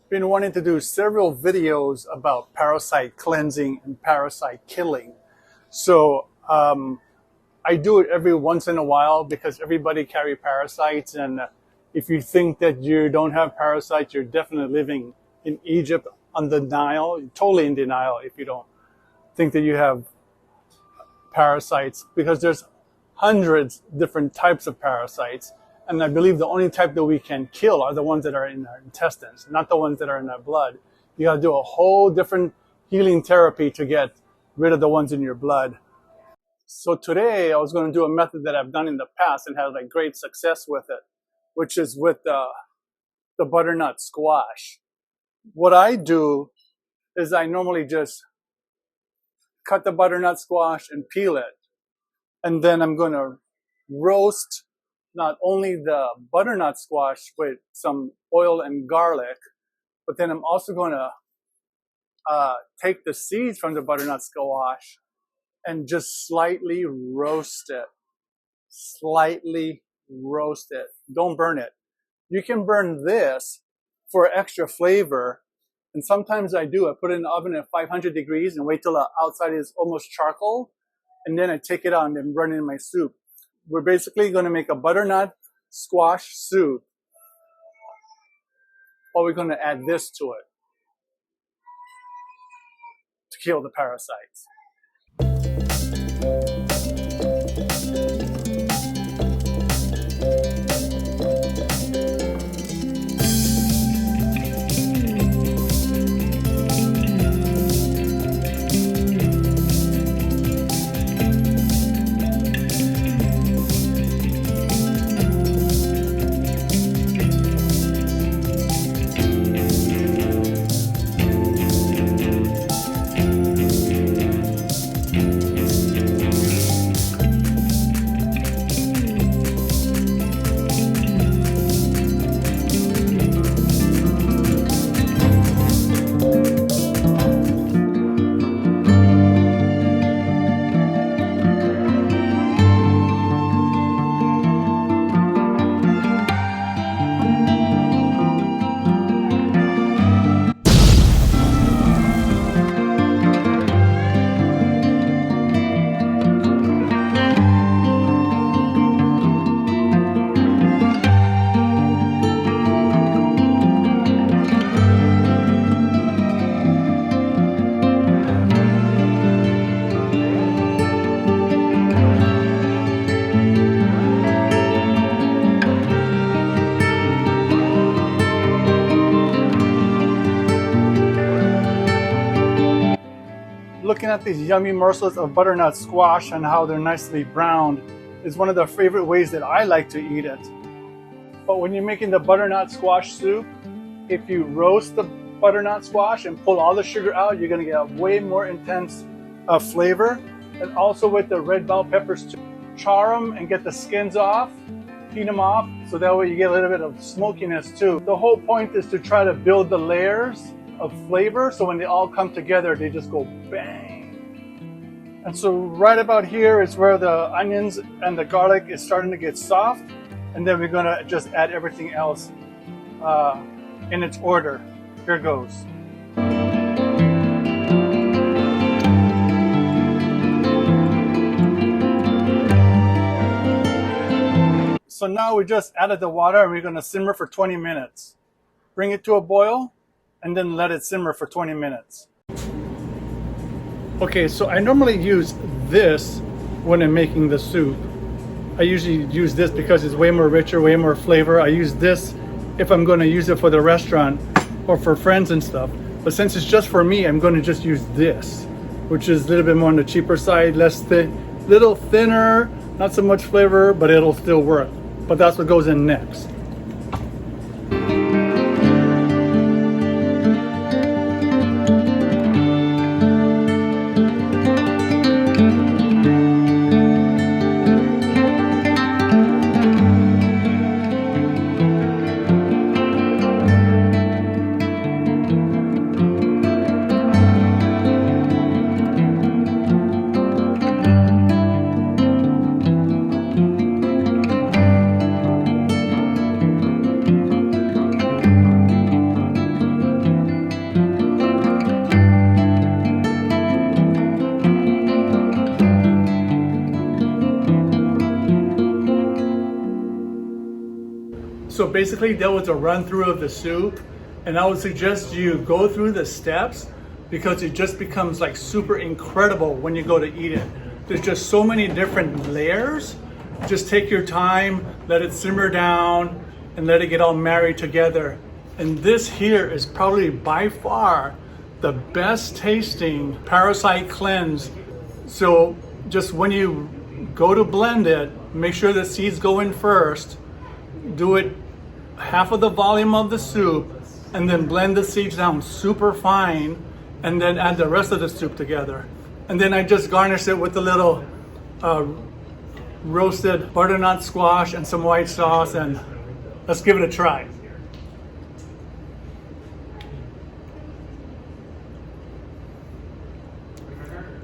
been wanting to do several videos about parasite cleansing and parasite killing. So I do it every once in a while because everybody carry parasites, and if you think that you don't have parasites, you're definitely living in Egypt on the Nile. You're totally in denial if you don't think that you have parasites, because there's hundreds different types of parasites, and I believe the only type that we can kill are the ones that are in our intestines, not the ones that are in our blood. You got to do a whole different healing therapy to get rid of the ones in your blood. So today I was going to do a method that I've done in the past and had like great success with it, which is with the butternut squash. What I do is I normally just cut the butternut squash and peel it. And then I'm going to roast not only the butternut squash with some oil and garlic, but then I'm also going to take the seeds from the butternut squash and just slightly roast it. Slightly roast it. Don't burn it. You can burn this for extra flavor. And sometimes I do. I put it in the oven at 500 degrees and wait till the outside is almost charcoal. And then I take it out and run it in my soup. We're basically going to make a butternut squash soup. But we're going to add this to it to kill the parasites. Looking at these yummy morsels of butternut squash and how they're nicely browned is one of the favorite ways that I like to eat it. But when you're making the butternut squash soup, if you roast the butternut squash and pull all the sugar out, you're going to get a way more intense flavor. And also with the red bell peppers, too. Char them and get the skins off, clean them off, so that way you get a little bit of smokiness too. The whole point is to try to build the layers of flavor, so when they all come together, they just go bang. And so right about here is where the onions and the garlic is starting to get soft, and then we're gonna just add everything else in its order. Here goes. So now we just added the water and we're gonna simmer for 20 minutes. Bring it to a boil and then let it simmer for 20 minutes. Okay, so I normally use this when I'm making the soup. I usually use this because it's way more richer, way more flavor. I use this if I'm going to use it for the restaurant or for friends and stuff. But since it's just for me, I'm going to just use this, which is a little bit more on the cheaper side, less thin, little thinner, not so much flavor, but it'll still work. But that's what goes in next. basically that was a run through of the soup, and I would suggest you go through the steps because it just becomes like super incredible when you go to eat it. There's just so many different layers. Just take your time, let it simmer down, and let it get all married together. And this here is probably by far the best tasting Parasite Cleanse. So just when you go to blend it, make sure the seeds go in first, do it half of the volume of the soup, and then blend the seeds down super fine, and then add the rest of the soup together. And then I just garnish it with a little roasted butternut squash and some white sauce, and let's give it a try.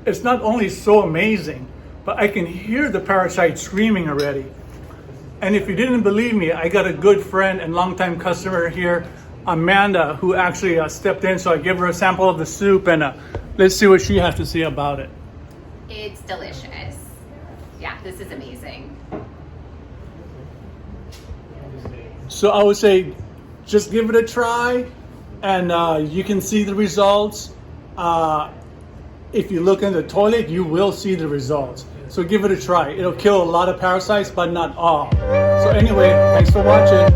It's not only so amazing, but I can hear the parasite screaming already. And if you didn't believe me, I got a good friend and longtime customer here, Amanda, who actually stepped in, so I give her a sample of the soup, and let's see what she has to say about it. It's delicious. Yeah, this is amazing. So I would say just give it a try, and you can see the results. If you look in the toilet, you will see the results. So give it a try. It'll kill a lot of parasites, but not all. So anyway, thanks for watching.